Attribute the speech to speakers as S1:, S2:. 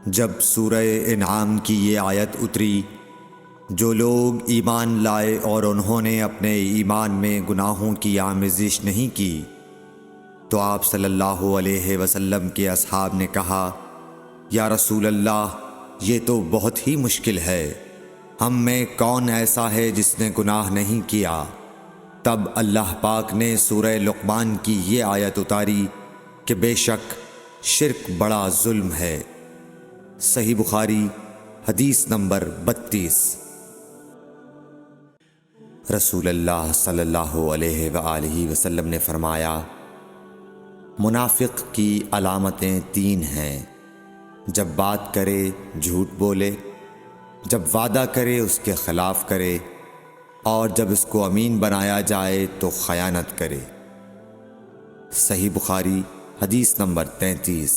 S1: جب سورہ انعام کی یہ آیت اتری، جو لوگ ایمان لائے اور انہوں نے اپنے ایمان میں گناہوں کی آمیزش نہیں کی، تو آپ صلی اللہ علیہ وسلم کے اصحاب نے کہا، یا رسول اللہ، یہ تو بہت ہی مشکل ہے، ہم میں کون ایسا ہے جس نے گناہ نہیں کیا؟ تب اللہ پاک نے سورہ لقمان کی یہ آیت اتاری کہ بے شک شرک بڑا ظلم ہے۔ صحیح بخاری حدیث نمبر 32۔ رسول اللہ صلی اللہ علیہ وآلہ وسلم نے فرمایا، منافق کی علامتیں 3 ہیں: جب بات کرے جھوٹ بولے، جب وعدہ کرے اس کے خلاف کرے، اور جب اس کو امین بنایا جائے تو خیانت کرے۔ صحیح بخاری حدیث نمبر 33۔